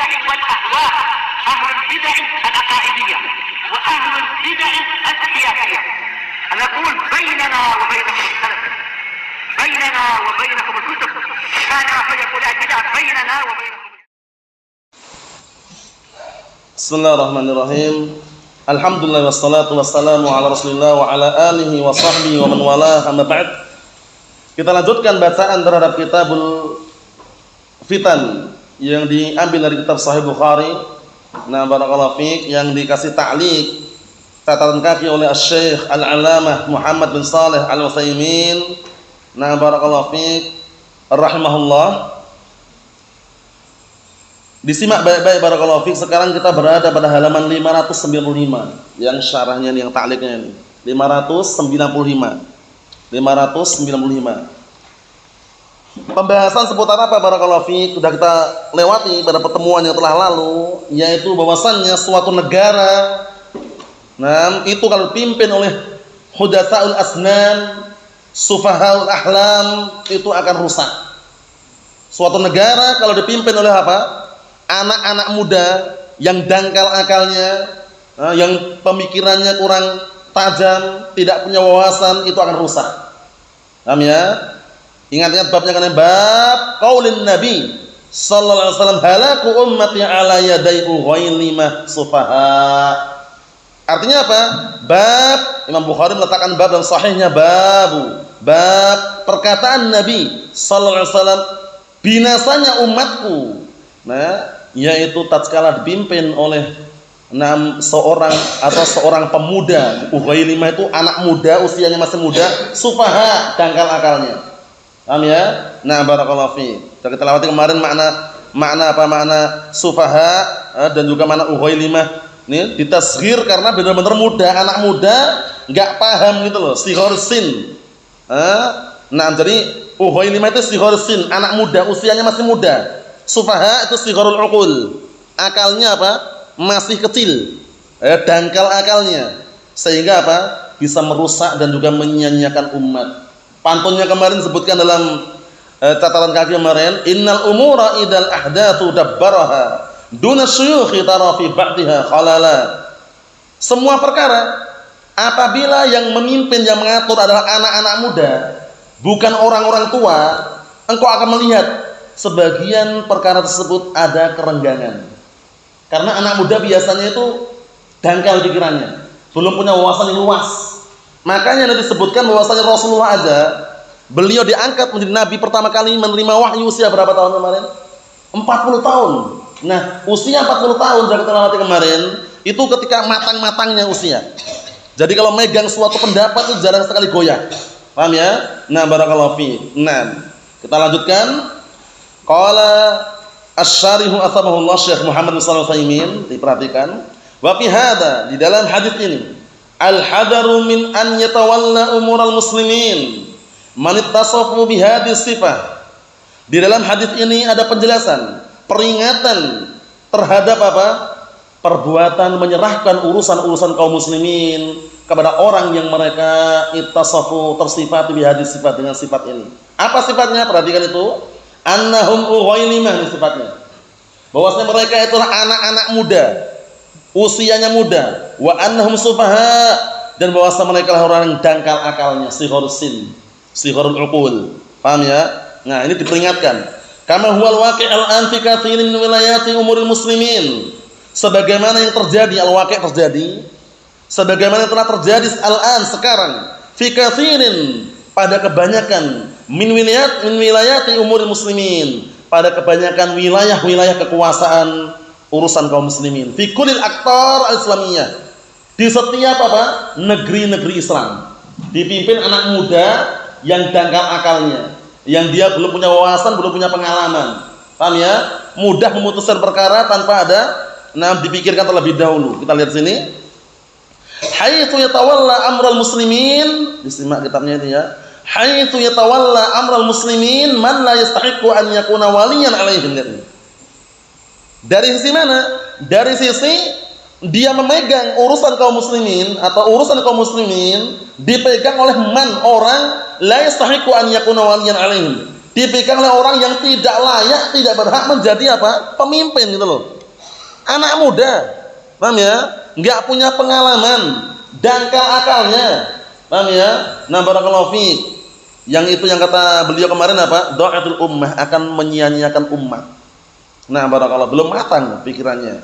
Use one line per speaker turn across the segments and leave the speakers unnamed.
البدع والأهواء، أهل البدع العقائدية وأهل البدع السياسية. نقول بيننا وبينكم السلف، بيننا وبينكم الكتب، كان فيقول البدع بيننا وبينكم.
Bismillahirrahmanirrahim. Alhamdulillah wassalatu wassalamu ala Rasulillah wa ala alihi wa sahbihi wa man walah, amma ba'd. Kita lanjutkan bacaan terhadap Kitabul Fitan yang diambil dari kitab Sahih Bukhari. Nah, barakallahu fiik, yang dikasih ta'liq catatan kaki oleh Asy-Syaikh Al-'Allamah Muhammad bin Shalih Al-Utsaimin. Nah, barakallahu fiik, rahimahullah. Disimak baik-baik barakallahu fiik. Sekarang kita berada pada halaman 595 yang syarahnya nih, yang ta'liqnya ini. 595. Pembahasan seputar apa barakallahu fiik sudah kita lewati pada pertemuan yang telah lalu, yaitu bahwasannya suatu negara, nah, itu kalau dipimpin oleh hudatsaul asnan, sufahaul ahlam, itu akan rusak. Suatu negara kalau dipimpin oleh apa? Anak-anak muda yang dangkal akalnya, yang pemikirannya kurang tajam, tidak punya wawasan, itu akan rusak. Paham ya? Ingat-ingat babnya, kan bab qaulin Nabi sallallahu alaihi wasallam, halaku ummati ala yadai ughailima sufaha. Artinya apa? Bab, Imam Bukhari meletakkan bab dan sahihnya bab perkataan Nabi sallallahu alaihi wasallam, binasanya umatku, nah, yaitu tatkala dipimpin oleh seorang pemuda. Ughailima itu anak muda, usianya masih muda, sufaha, dangkal akalnya. Paham ya? Nah, barakallahu fi. Kita lewati kemarin makna sufaha dan juga makna ughailima. Ini ditasghir karena benar-benar muda, anak muda, enggak paham gitu loh, sighar sin. Nah, jadi ughailima itu sighar sin, anak muda, usianya masih muda. Sufaha itu sigharul uqul. Akalnya apa? Masih kecil. Dangkal akalnya. Sehingga apa? Bisa merusak dan juga menyia-nyiakan umat. Pantunnya kemarin sebutkan dalam catatan kaki kemarin, innal umura idal ahdatsu dabbaraha duna syuyukhi tara fi ba'dha khalala. Semua perkara apabila yang memimpin, yang mengatur adalah anak-anak muda, bukan orang-orang tua, engkau akan melihat sebagian perkara tersebut ada kerenggangan. Karena anak muda biasanya itu dangkal pikirannya, belum punya wawasan yang luas. Makanya nanti disebutkan bahwasanya Rasulullah aja, beliau diangkat menjadi nabi pertama kali menerima wahyu usia berapa tahun kemarin? 40 tahun. Nah, usia 40 tahun sudah kita lewati kemarin, itu ketika matang-matangnya usia. Jadi kalau megang suatu pendapat itu jarang sekali goyah. Paham ya? Nah, barakallahu fi. Nah, kita lanjutkan. Qala asy-syarihu athabahullah Syekh Muhammad bin Shalih Al-Utsaimin, diperhatikan, wa fi hada, di dalam hadis ini, al-hadaru min an yatawalla umural muslimin man ittasafu bi hadhihi sifah. Di dalam hadis ini ada penjelasan, peringatan terhadap apa? Perbuatan menyerahkan urusan-urusan kaum muslimin kepada orang yang mereka ittasafu, tersifat bi hadhihi sifat, dengan sifat ini. Apa sifatnya? Perhatikan itu. Annahum ughailimah, sifatnya bahwasanya mereka itulah anak-anak muda, usianya muda, wa annahum sufaha, dan bahwasanya mereka adalah orang yang dangkal akalnya, sighar sin, sigharul uqul. Paham ya? Nah, ini diperingatkan. Kama huwal waqi' al-an fi katsirin min wilayati umuril muslimin, sebagaimana yang terjadi, al-waqi' terjadi, sebagaimana yang telah terjadi al-an sekarang, fi katsirin, pada kebanyakan, min wilayati umuril muslimin, pada kebanyakan wilayah-wilayah kekuasaan urusan kaum muslimin, fi kullil aqtar al-islamiyah, di setiap apa? Negeri-negeri Islam, dipimpin anak muda yang dangkal akalnya, yang dia belum punya wawasan, belum punya pengalaman. Paham ya? Mudah memutuskan perkara tanpa ada dipikirkan terlebih dahulu. Kita lihat sini. Haitsu yatawalla amral muslimin, disimak kitabnya itu ya. Haitsu yatawalla amral muslimin man la yastahiqu an yakuna waliyan alaihim. Dari sisi mana? Dari sisi dia memegang urusan kaum muslimin, atau urusan kaum muslimin dipegang oleh man, orang la yastahiqu an yakuna waliyan alaihim, dipegang oleh orang yang tidak layak, tidak berhak menjadi apa? Pemimpin gitu loh. Anak muda, paham ya? Enggak punya pengalaman, dangkal akalnya. Paham ya? Nah, barakallahu fiik. Yang itu yang kata beliau kemarin apa? Dha'atul ummah, akan menyia-nyiakan umat. Nah, barakallahu, belum matang pikirannya.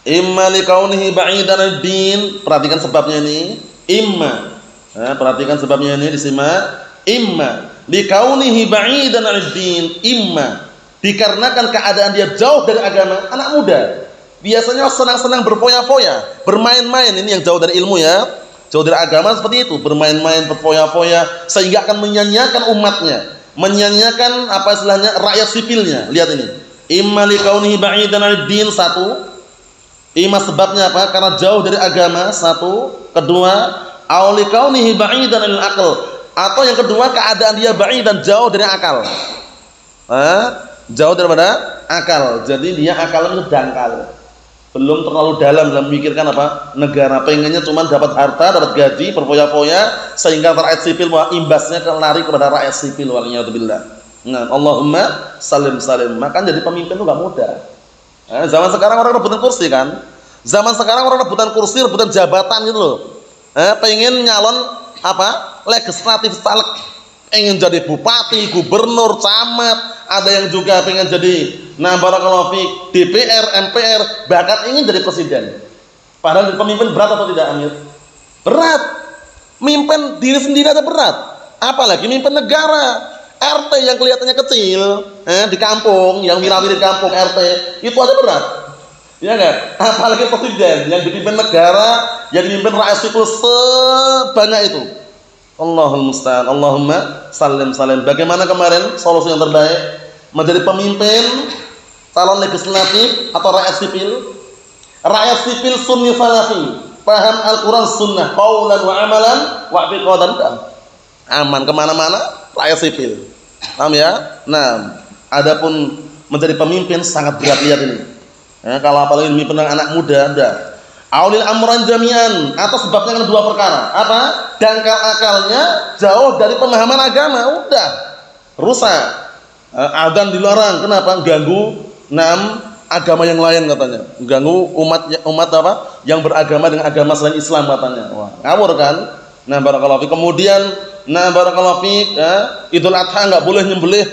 Imma likaunihi ba'idan ad-din, perhatikan sebabnya ini. Imma. Nah, perhatikan sebabnya ini disimak. Imma likaunihi ba'idan ad-din, imma dikarenakan keadaan dia jauh dari agama. Anak muda biasanya senang-senang berfoya-foya, bermain-main, ini yang jauh dari ilmu ya, jauh dari agama seperti itu, bermain-main, berfoya-foya, sehingga akan menyia-nyiakan umatnya, menyia-nyiakan apa istilahnya rakyat sipilnya. Lihat ini, imma likaunihi ba'idan ad-din, satu, imma sebabnya apa? Karena jauh dari agama, satu. Kedua, aw likaunihi ba'idan al-aql, atau yang kedua keadaan dia ba'idan, jauh dari akal. Jauh daripada akal, jadi dia akalnya itu dangkal, belum terlalu dalam memikirkan apa negara, pengennya cuma dapat harta, dapat gaji, berfoya-foya, sehingga rakyat sipil imbasnya lari kepada rakyat sipil. Waliyadzubillah. Nah, Allahumma salim. Maka jadi pemimpin itu gak mudah. Zaman sekarang orang rebutan kursi kan, zaman sekarang orang rebutan kursi, rebutan jabatan gitu loh. Pengen nyalon apa legislatif caleg, pengen jadi bupati, gubernur, camat, ada yang juga pengen jadi barakallahu fiik DPR, MPR, bahkan ingin jadi presiden. Padahal pemimpin berat atau tidak, Amir? Berat. Mimpin diri sendiri aja berat, apalagi mimpin negara. RT yang kelihatannya kecil di kampung, yang wilayah di kampung RT itu aja berat, ya enggak? Apalagi presiden yang dipimpin negara, yang dipimpin rakyat sipil sebanyak itu. Allahul musta'an. Allahumma salim. Bagaimana kemarin solusi yang terbaik? Menjadi pemimpin, calon legislatif atau rakyat sipil? Rakyat sipil sunni salafi, paham Al-Quran sunnah, qaulan wa amalan wa i'tiqadan, aman kemana-mana rakyat sipil. Paham ya? Nah, adapun menjadi pemimpin sangat berat. Lihat ini. Kalau apalagi memimpin anak muda, dah. Aulil amran jami'an, atau sebabnya kan dua perkara. Apa? Dangkal akalnya, jauh dari pemahaman agama, udah rusak. Adzan dilarang, kenapa? Ganggu agama yang lain katanya. Ganggu umat apa? Yang beragama dengan agama selain Islam katanya. Wah, ngawur kan? Nah, barakallahu fiik. Kemudian barakallahu fiik, Idul Adha enggak boleh nyembelih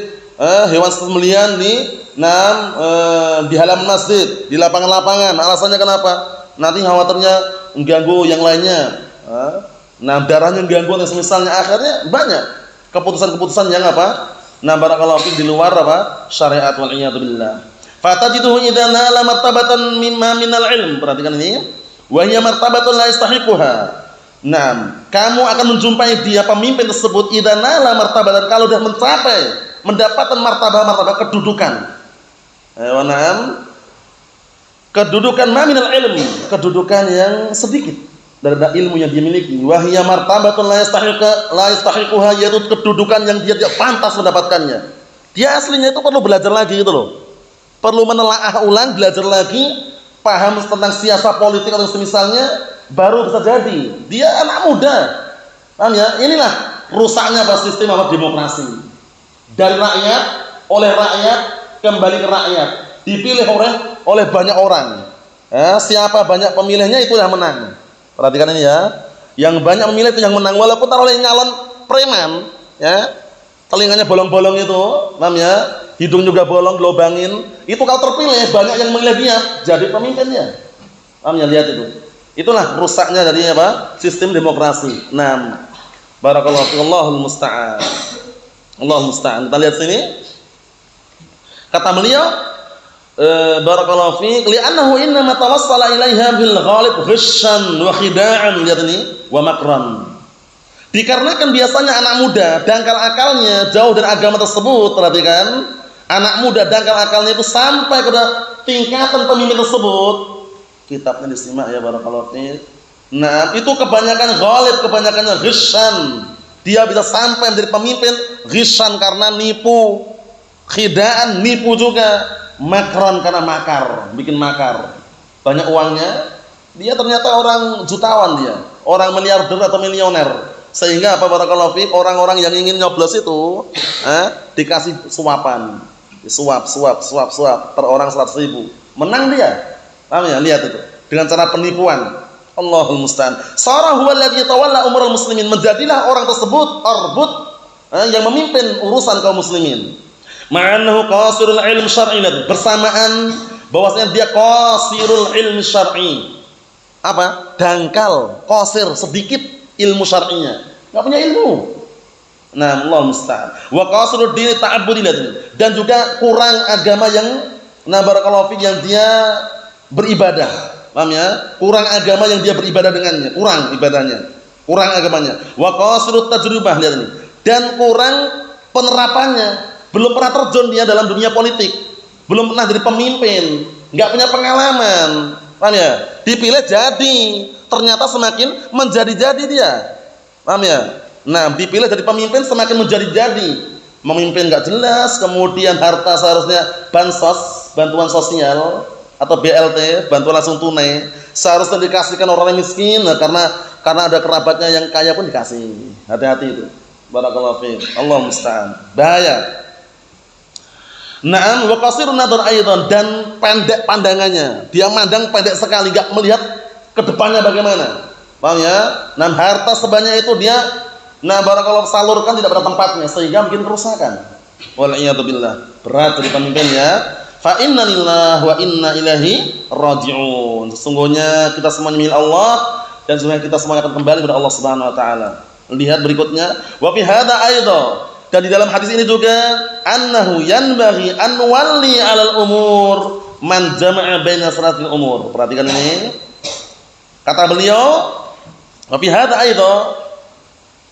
hewan sembelihan di halaman masjid, di lapangan-lapangan. Alasannya kenapa? Nanti khawatirnya mengganggu yang lainnya. Darahnya mengganggu dan semisalnya, akhirnya banyak keputusan-keputusan yang apa? Barakallahu fiik di luar apa? Syariat, wal iyad billah. Fatajiduhu idza nala martabatan mimma minal ilm. Perhatikan ini. Wa hiya martabatun la yastahiquha. Kamu akan menjumpai dia pemimpin tersebut idza nala martabatan, kalau sudah mendapatkan martabah kedudukan. Kedudukan minal ilm, kedudukan yang sedikit dari ilmu yang dia miliki. Wa hiya martabatun la yastahiquha, yaitu kedudukan yang dia tidak pantas mendapatkannya. Dia aslinya itu perlu belajar lagi gitu loh. Perlu menelaah ulang, belajar lagi, paham tentang siasat politik atau semisalnya, baru bisa jadi. Dia anak muda. Paham ya? Inilah rusaknya sistem demokrasi. Dari rakyat, oleh rakyat, kembali ke rakyat. Dipilih oleh banyak orang. Siapa banyak pemilihnya itu yang menang. Perhatikan ini ya. Yang banyak memilih itu yang menang, walaupun oleh nyalon preman, ya. Telinganya bolong-bolong itu, paham ya? Hidung juga bolong, dilobangin. Itu kalau terpilih banyak yang memilih dia jadi pemimpinnya. Paham ya? Lihat itu. Itulah rusaknya dari apa? Sistem demokrasi. Barakallahu fiik, Allahul musta'an. Allahul musta'an. Kita lihat sini. Kata beliau, barakallahu fiik, li'annahu innama tawassala ilaiha bil ghalib ghishan wa khida'an. Lihat ini, wa makran. Dikarenakan biasanya anak muda dangkal akalnya jauh dari agama tersebut. Perhatikan, anak muda dangkal akalnya itu sampai ke tingkatan pemimpin tersebut. Kitabnya disimak ya, barakallahu fiik. Itu kebanyakan ghalib, kebanyakannya ghishan. Dia bisa sampai menjadi pemimpin ghishan karena nipu, khida'an nipu juga, makron karena makar, bikin makar. Banyak uangnya, dia ternyata orang jutawan, dia orang miliarder atau milioner. Sehingga apa, barakallahu fiik, orang-orang yang ingin nyoblos itu dikasih suapan, suap per orang 100.000, menang dia. Paham ya? Lihat itu. Dengan cara penipuan. Allahul musta'an. Sara huwa alladhi yatawalla umurul muslimin. Menjadilah orang tersebut arbut yang memimpin urusan kaum muslimin. Ma'annahu qasirul ilm syar'i, bersamaan bahwasanya dia qasirul ilm syar'i. Apa? Dangkal, qasir, sedikit ilmu syar'inya. Enggak punya ilmu. Nah, Allah musta'an. Wa qasirud dini ta'abbudi, dan juga kurang agama yang barakallahu fi yang dia beribadah. Paham ya? Kurang agama yang dia beribadah dengannya, kurang ibadahnya, kurang agamanya. Wa qasirut tajribah, lihat ini. Dan kurang penerapannya, belum pernah terjun dia dalam dunia politik, belum pernah jadi pemimpin, enggak punya pengalaman. Paham ya? Dipilih jadi, ternyata semakin menjadi-jadi dia. Paham ya? Nah, dipilih jadi pemimpin semakin menjadi-jadi. Memimpin enggak jelas, kemudian harta seharusnya bansos, bantuan sosial atau BLT, bantuan langsung tunai, seharusnya dikasihkan orang yang miskin, karena ada kerabatnya yang kaya pun dikasih. Hati-hati itu. Barakallahu fiik. Allah musta'an. Bahaya. Na'am wa qasirun nadhar aidan, dan pendek pandangannya. Dia mandang pendek sekali, enggak melihat ke depannya bagaimana. Paham ya? Nah, harta sebanyak itu dia barakallahu salurkan tidak pada tempatnya sehingga bikin kerusakan. Wal iyadu billah. Berat jadi pemimpin ya. Fa inna lillahi wa inna ilaihi raji'un. Sesungguhnya kita semuanya milik Allah dan sesungguhnya kita semuanya akan kembali kepada Allah Subhanahu wa taala. Lihat berikutnya, wa fi hadza aidan, dan di dalam hadis ini juga annahu yanbaghi an walli 'alal umur man jama'a baina salatil umur. Perhatikan ini. Kata beliau, wa fi hadza aidan,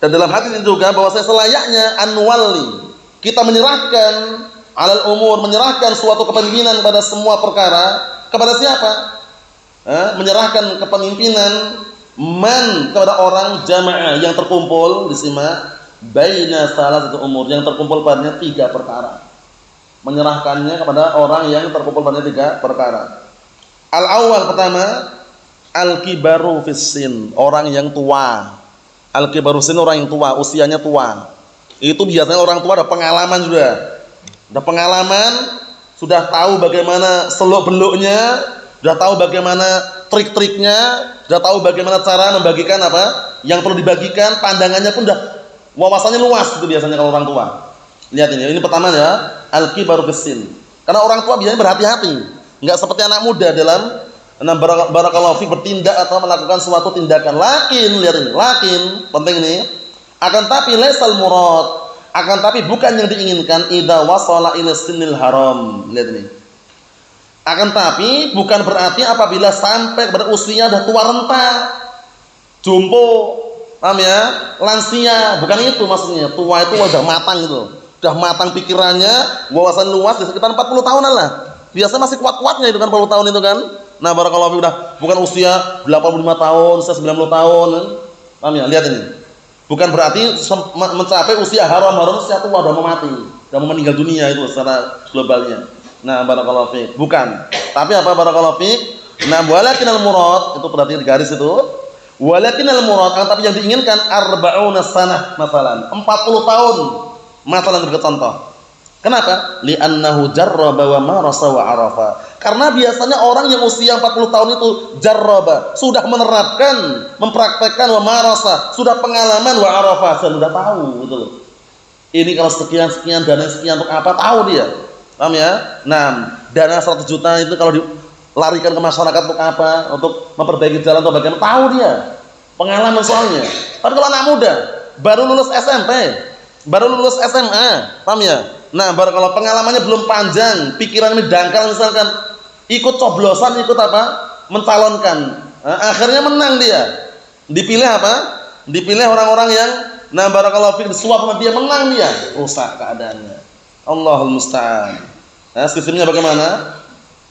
dan dalam hadis ini juga bahwa selayaknya an walli, kita menyerahkan 'alal umur, menyerahkan suatu kepemimpinan pada semua perkara kepada siapa? Menyerahkan kepemimpinan man kepada orang jamaah yang terkumpul, disimak, baina salasati umur, yang terkumpul padanya 3 perkara. Menyerahkannya kepada orang yang terkumpul padanya 3 perkara. Al-awwal, pertama, al-kibaru fissin, orang yang tua. Al-kibaru fissin, orang yang tua, usianya tua. Itu biasanya orang tua ada pengalaman sudah. Sudah pengalaman, sudah tahu bagaimana seluk-beluknya, sudah tahu bagaimana trik-triknya, sudah tahu bagaimana cara membagikan apa yang perlu dibagikan, pandangannya pun sudah wawasannya luas. Itu biasanya kalau orang tua. Lihat ini pertama ya, al-kibaru fissin. Karena orang tua biasanya berhati-hati, enggak seperti anak muda dalam barakallahu fi bertindak atau melakukan suatu tindakan. Lakin, lihat ini, lakin, penting ini. Akan tapi laisal murad, akan tapi bukan yang diinginkan idza wasala ila sinnil haram. Lihat ini. Akan tapi bukan berarti apabila sampai kepada usia dah tua renta, jompo, paham ya? Lansia, bukan itu maksudnya. Tua itu sudah matang gitu. Sudah matang pikirannya, wawasan luas, di sekitar 40 tahunan lah. Biasanya masih kuat-kuatnya itu kan 40 tahun itu kan. Nah, barakallahu fiik, bukan usia 85 tahun, usia 90 tahun. Paham ya? Lihat ini. Bukan berarti mencapai usia haram-haram usia tua sudah mau mati, sudah mau meninggal dunia itu secara globalnya. Nah, barakallahu fiik. Bukan. Tapi apa barakallahu fiik? Nah, walakinal murad, itu berarti di garis itu. Walakinal murad, tapi yang diinginkan arba'una sanah masalan, 40 tahun. Masalan sebagai contoh. Kenapa? Li'annahu jarraba wa marasa wa arafa. Karena biasanya orang yang usia 40 tahun itu jarraba, sudah menerapkan, mempraktekkan, wa marasa, sudah pengalaman, wa arafa, sudah tahu gitu loh. Ini kalau sekian-sekian, dana sekian untuk apa, tahu dia. Paham ya? Nah, dana 100 juta itu kalau dilarikan ke masyarakat untuk apa? Untuk memperbaiki jalan atau bagaimana? Tahu dia. Pengalaman soalnya. Tapi kalau anak muda, baru lulus SMP, baru lulus SMA, paham ya? Nah, kalau pengalamannya belum panjang, pikirannya dangkal misalkan, ikut coblosan, ikut apa? Mencalonkan. Nah, akhirnya menang dia. Dipilih apa? Dipilih orang-orang yang barakallahu fiik disuap sama dia, menang dia. Rusak keadaannya. Allahul musta'an. Nah, sistemnya bagaimana?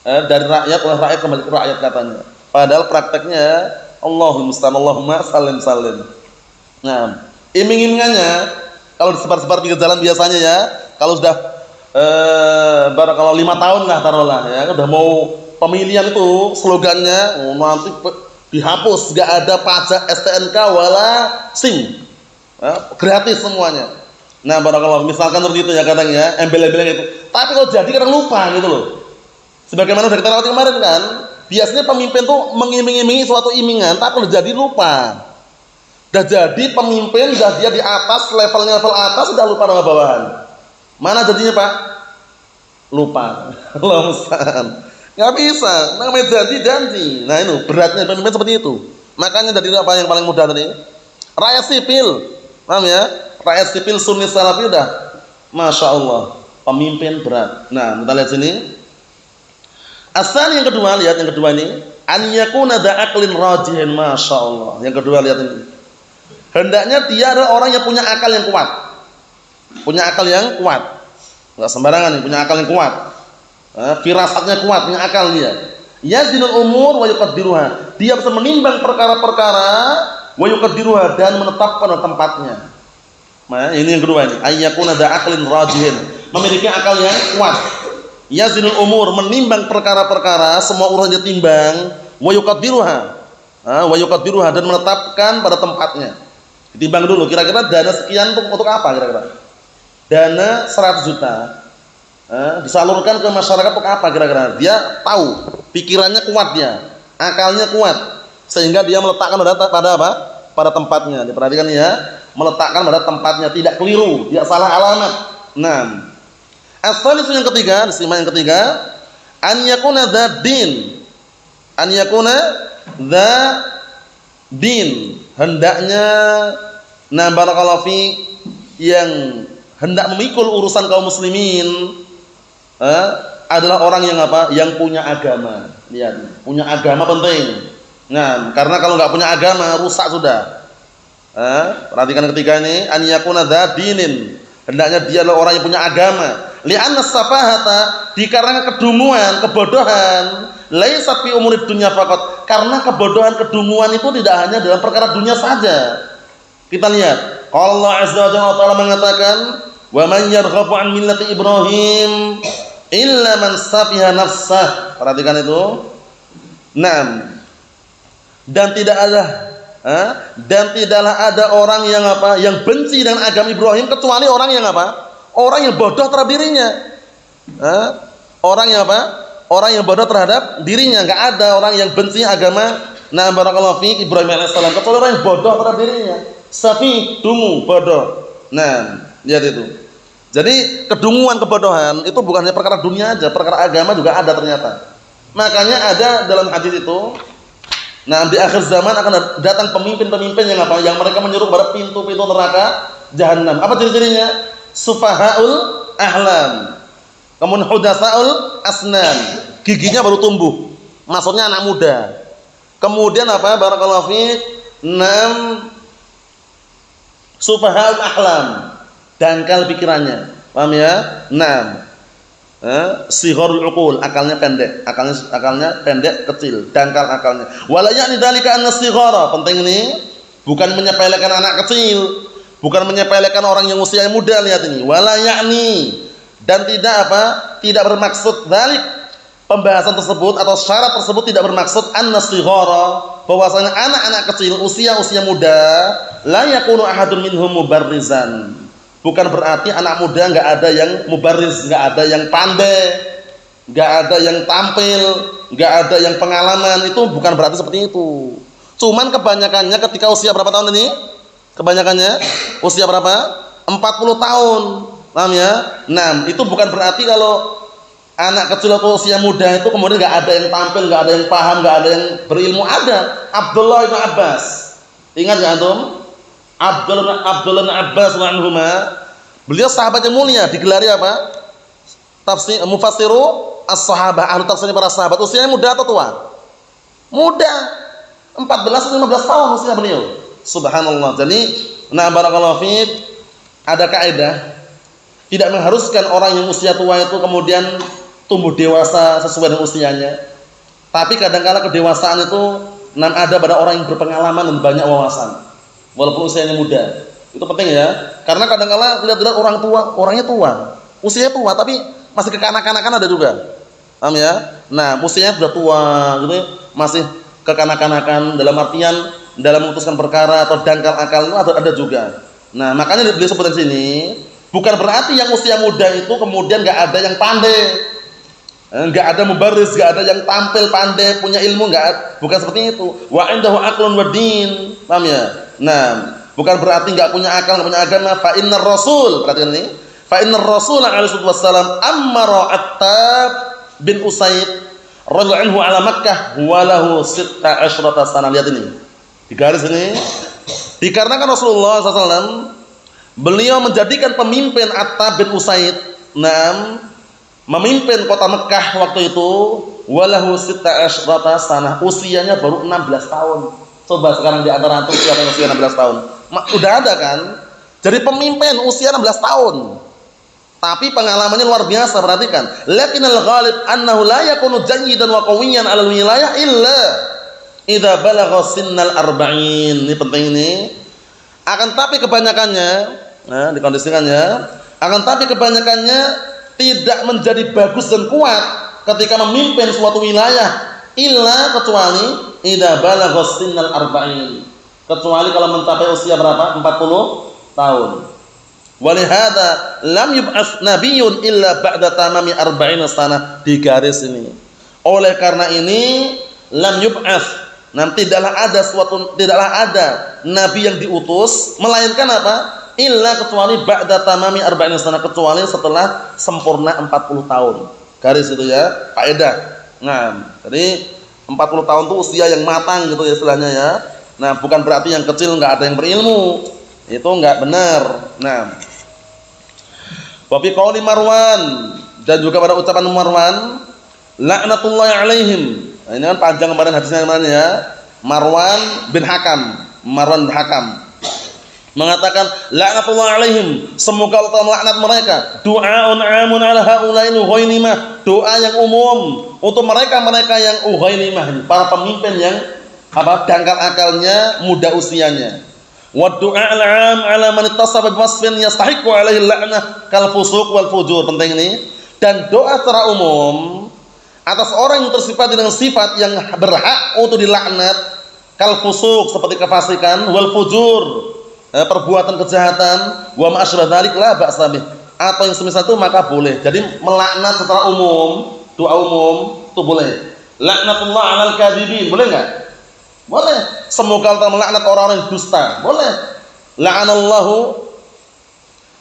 Dari rakyat oleh rakyat kembali ke rakyat katanya. Padahal prakteknya Allahul musta'an. Allahumma salim salim. Nah, iming-imingannya kalau disebar-sebar pinggir jalan biasanya ya, kalau sudah barakallahu 5 tahun lah taruhlah ya, udah mau pemilihan itu slogannya nanti dihapus, enggak ada pajak STNK wala SIM. Gratis semuanya. Nah, barakallahu misalkan seperti itu ya kadang ya, embel-embelnya itu. Tapi kalau jadi kadang lupa gitu loh. Sebagaimana sudah kita lewati kemarin kan, biasanya pemimpin tuh mengiming-imingi suatu imingan, tapi udah jadi lupa. Udah jadi pemimpin, udah dia di atas, level atas, udah lupa sama bawahan. Mana jadinya Pak? Lupa. Lomsan. Nggak bisa. Namanya janji. Nah itu beratnya pemimpin seperti itu. Makanya dari apa yang paling mudah tadi? Rakyat sipil. Paham ya? Rakyat sipil Sunni Salafi udah, masya Allah, pemimpin berat. Nah kita lihat sini. Asal yang kedua, lihat yang kedua ini, an yakuna da'aqlin rajihin, masya Allah. Yang kedua lihat ini. Hendaknya dia adalah orang yang punya akal yang kuat. Punya akal yang kuat. Enggak sembarangan nih, punya akal yang kuat. Firasatnya kuat, punya akal dia. Yazinul umur wa yuqaddiruha. Dia bisa menimbang perkara-perkara wa yuqaddiruha dan menetapkan tempatnya. Nah, ini yang kedua ini, ayyakuna da'aqlin rajihin. Memiliki akal yang kuat. Yazinul umur, menimbang perkara-perkara, semua urusannya timbang, wa yuqaddiruha dan menetapkan pada tempatnya. Ditimbang dulu, kira-kira dana sekian untuk apa kira-kira? Dana 100 juta. Disalurkan ke masyarakat untuk apa kira-kira? Dia tahu, pikirannya kuat dia, akalnya kuat, sehingga dia meletakkan pada apa? Pada tempatnya. Diperhatikan ya, meletakkan pada tempatnya, tidak keliru, tidak salah alamat. Nah, as-salisu yang ketiga, disimak yang ketiga, an yakuna dzadin. An yakuna dzadin. Hendaknya barakallahu fiik yang hendak memikul urusan kaum muslimin adalah orang yang apa? Yang punya agama. Lihat, punya agama penting. Nah, karena kalau nggak punya agama rusak sudah. Perhatikan ketiga ini, an yakuna dzadinin. Hendaknya dia adalah orang yang punya agama. Li'anna safahata, dikarenakan kedunguan, kebodohan, laisa fi umurid dunya faqat. Karena kebodohan, kedunguan itu tidak hanya dalam perkara dunia saja. Kita lihat, Allah Azza wa Jalla mengatakan, "Wa man yarghabu an millati Ibrahim illa man safiha nafsah." Perhatikan itu. Naam. Dan tidaklah ada orang yang apa? Yang benci dengan agama Ibrahim kecuali orang yang apa? Orang yang bodoh terhadap dirinya. Orang yang apa? Orang yang bodoh terhadap dirinya. Enggak ada orang yang benci agama barakallahu fiik Ibrahim alaihissalam kecuali orang yang bodoh terhadap dirinya. Safi, dungu, bodoh. Nah, lihat itu. Jadi kedunguan, kebodohan itu bukan hanya perkara dunia aja, perkara agama juga ada ternyata. Makanya ada dalam hadis itu, di akhir zaman akan datang pemimpin-pemimpin yang apa? Yang mereka menyuruh pada pintu-pintu neraka jahanam. Apa ciri-cirinya? Sufahaul ahlam. Kemudian hudatsaul asnan. Giginya baru tumbuh. Maksudnya anak muda. Kemudian apa? Barakallahu fiik. Sufahaul ahlam. Dangkal pikirannya. Paham ya? Sigharul uqul, akalnya pendek, akalnya pendek, kecil, dangkal akalnya. Wala ya'ni dzalika anna sighara, penting ini, bukan menyepelekan anak kecil, bukan menyepelekan orang yang usia muda, lihat ini. Wala ya'ni, dan tidak bermaksud dzalik, pembahasan tersebut atau syarat tersebut tidak bermaksud anna sighara, bahwasanya anak-anak kecil usia muda la yakunu ahadun minhum mubarrizan. Bukan berarti anak muda nggak ada yang mubarriz, nggak ada yang pandai, nggak ada yang tampil, nggak ada yang pengalaman, itu bukan berarti seperti itu. Cuman kebanyakannya ketika usia berapa tahun ini? Kebanyakannya usia berapa? 40 tahun. Paham ya? Nah, itu bukan berarti kalau anak kecil atau usia muda itu kemudian nggak ada yang tampil, nggak ada yang paham, nggak ada yang berilmu. Ada. Abdullah bin Abbas. Ingat nggak antum? Abdullah bin Abbas anhuma, beliau sahabat yang mulia, digelari apa? Tafsir mufassiru as-sahabah, ahli tafsir para sahabat. Usianya muda atau tua? Muda. 14 atau 15 tahun usia beliau. Subhanallah. Jadi, barakallahu fiik, ada kaidah tidak mengharuskan orang yang usia tua itu kemudian tumbuh dewasa sesuai dengan usianya. Tapi kadang-kala kedewasaan itu ada pada orang yang berpengalaman dan banyak wawasan. Walaupun usianya muda, itu penting ya. Karena kadang-kala lihat orang tua, orangnya tua, usianya tua, tapi masih kekanak-kanakan ada juga. Paham ya? Nah, usianya sudah tua, gitu, masih kekanak-kanakan dalam artian dalam memutuskan perkara atau dangkal akal itu ada juga. Nah, makanya beliau sebutkan sini, bukan berarti yang usia muda itu kemudian nggak ada yang pandai, Enggak ada mubarriz, enggak ada yang tampil pandai, punya ilmu, enggak, bukan seperti itu. Wa indahu aqlun wa din. Paham ya? Nah, bukan berarti enggak punya akal, enggak punya agama. Fa innar rasul, perhatikan ini. Fa innar rasul alaihi wassalam amara Attab bin Usaid radhiyallahu anhu ala Makkah wa lahu 16 sanah. Lihat ini. Di garis ini. Dikarenakan Rasulullah SAW beliau menjadikan pemimpin Attab bin Usaid, memimpin kota Mekah waktu itu, walahu 16 sanah, usianya baru 16 tahun. Coba sekarang di antara antum siapa yang usia 16 tahun? Udah ada kan? Jadi pemimpin usia 16 tahun. Tapi pengalamannya luar biasa, perhatikan. Lakinnal ghalib annahu la yakunu jayyidan wa qawiyyan 'ala al-wilayah illa idza balagha sinnal arba'in. Ini penting ini. Akan tapi kebanyakannya, nah dikondisikannya, akan tapi kebanyakannya tidak menjadi bagus dan kuat ketika memimpin suatu wilayah illa kecuali idza balagha sinnal arba'in. Kecuali kalau mencapai usia berapa? 40 tahun. Walihada lam yub'ats nabiyyun illa ba'da tamami 40 sanah. Di garis ini. Oleh karena ini lam yub'ats, tidaklah ada nabi yang diutus melainkan apa? Illa kecuali ba'da tamami 40 sanah, kecuali setelah sempurna 40 tahun. Garis itu ya, faedah. Nah, jadi 40 tahun itu usia yang matang gitu ya istilahnya ya. Nah, bukan berarti yang kecil enggak ada yang berilmu. Itu enggak benar. Nah, wa fi qauli Marwan, dan juga pada ucapan Marwan, laknatullahi alaihim. Nah, ini kan panjang kemarin hadisnya kemarin ya. Marwan bin Hakam mengatakan laknatullahi alaihim, semoga Allah melaknat mereka. Du'aun 'amun 'ala haula'il ghainimah, doa yang umum untuk mereka-mereka yang ughainimah, para pemimpin yang dangkal akalnya, muda usianya. Wa du'a al-'am 'ala man ittasaba bi wasfin yastahiqu 'alaihi al-la'nah kal fusuq wal fujur. Penting ini. Dan doa secara umum atas orang yang tersifat dengan sifat yang berhak untuk dilaknat, kal fusuq seperti kefasikan, wal fujur perbuatan kejahatan, wa ma asyrah dzalik la ba'sa bih, atau yang semisal itu maka boleh. Jadi melaknat secara umum, doa umum itu boleh. Laknatullah 'alal kadzibin, boleh enggak? Boleh. Semoga Allah melaknat orang-orang yang dusta. Boleh. La'anallahu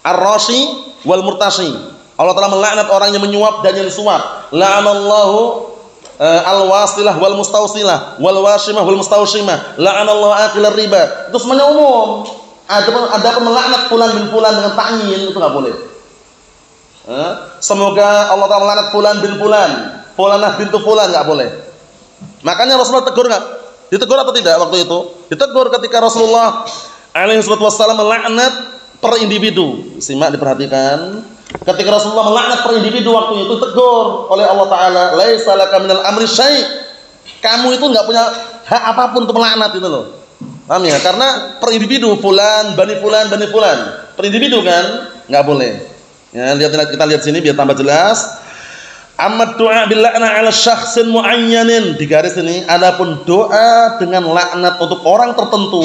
ar-rashi wal murtashi. Allah telah melaknat orang yang menyuap dan yang disuap. La'anallahu al-wasilah wal mustausilah wal washimah wal mustaushimah. La'anallahu akilar riba. Itu semuanya umum. Ada pun melaknat fulan bin fulan dengan ta'yin, itu enggak boleh. Semoga Allah telah melaknat fulan bin fulan, fulanah bintu fulan, enggak boleh. Makanya Rasulullah tegur enggak? Ditegur atau tidak waktu itu? Ditegur ketika Rasulullah alaihi wasallam melaknat per individu. Simak, diperhatikan. Ketika Rasulullah melaknat per individu waktu itu, tegur oleh Allah Ta'ala, laisa laka minal amri syai'. Kamu itu enggak punya hak apapun untuk melaknat itu loh. Paham ya? Karena per individu, fulan, bani fulan. Per individu kan? Enggak boleh. Ya, kita lihat sini biar tambah jelas. Amma doa bil la'na 'ala syakhsin mu'ayyanin, di garis ini. Adapun doa dengan laknat untuk orang tertentu,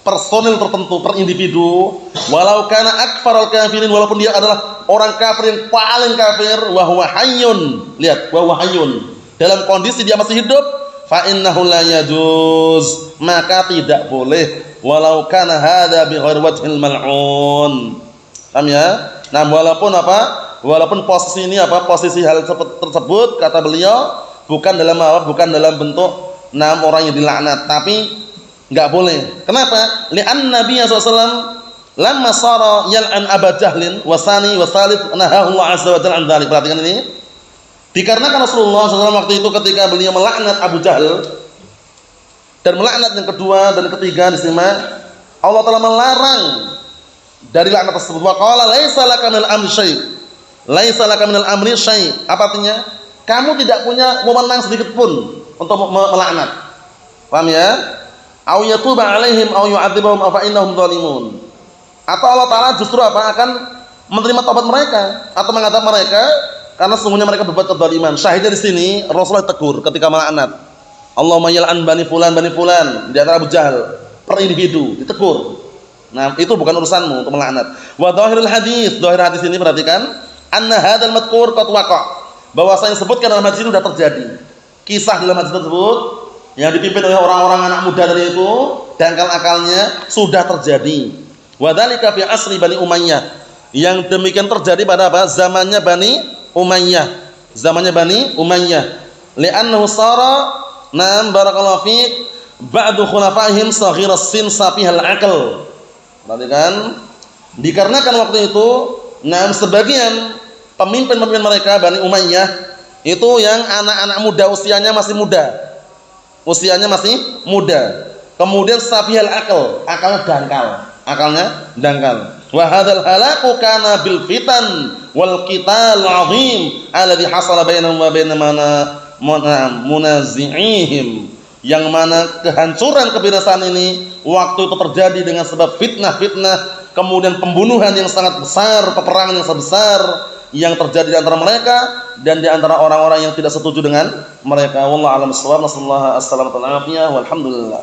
personil tertentu, per individu, walau kana akfarul kafirin, walaupun dia adalah orang kafir yang paling kafir, wa huwa hayyun. Lihat, wa huwa hayyun. Dalam kondisi dia masih hidup, fa innahu la yajuz, maka tidak boleh, walau kana hadza bi ghairi wajhil mal'un. Paham ya? Nah, walaupun posisi ini posisi hal tersebut kata beliau bukan dalam bentuk orang yang dilaknat, tapi enggak boleh. Kenapa? Li'an Nabi sallallahu alaihi wasallam lamma sara yal'an Aba Jahlin wa sani wa salith nahahu Allah azza wa jalla an dzalik. Perhatikan ini. Dikarenakan Rasulullah SAW waktu itu ketika beliau melaknat Abu Jahal dan melaknat yang kedua dan ketiga, disimak, Allah telah melarang dari laknat tersebut. Wa qala laisa laka minal amri syai'. Laisa laka minal amri syai'. Apa artinya? Kamu tidak punya wewenang sedikit pun untuk melaknat. Paham ya? Au yatuba 'alaihim au yu'adzibahum fa innahum dzalimun. Atau Allah Ta'ala justru akan menerima taubat mereka atau mengadab mereka karena sesungguhnya mereka berbuat kezaliman. Syahidnya di sini Rasulullah tegur ketika melaknat. Allahumma yal'an bani fulan di antara Abu Jahal per individu, ditegur. Nah, itu bukan urusanmu untuk melaknat. Wa dhahirul hadis, dhahir hadis ini perhatikan, anna hadzal madhkur qad waqa'. bahwasanya disebutkan dalam hadis itu sudah terjadi. Kisah dalam hadis tersebut yang dipimpin oleh orang-orang anak muda tadi itu, dangkal akalnya sudah terjadi. Wa dzalika fi asri Bani Umayyah. Yang demikian terjadi pada apa? Zamannya Bani Umayyah. Zamannya Bani Umayyah. Li'annahu sara nam barakallahu fi ba'du khulafa'ihim saghiras sin safihal aql. Perhatikan, dikarenakan waktu itu sebagian pemimpin-pemimpin mereka Bani Umayyah itu yang anak-anak muda usianya masih muda. Usianya masih muda. Kemudian safihal aql, akalnya dangkal. Wa hadzal halaku kana bil fitan wal qital azim alladhi hasala bainahum wa bain munazi'ihim, yang mana kehancuran kebinasaan ini waktu itu terjadi dengan sebab fitnah-fitnah, kemudian pembunuhan yang sangat besar, peperangan yang sangat besar yang terjadi di antara mereka dan di antara orang-orang yang tidak setuju dengan mereka. Wallahu a'lam bishawab. Nasallahu alaihi wasallam. Walhamdulillah.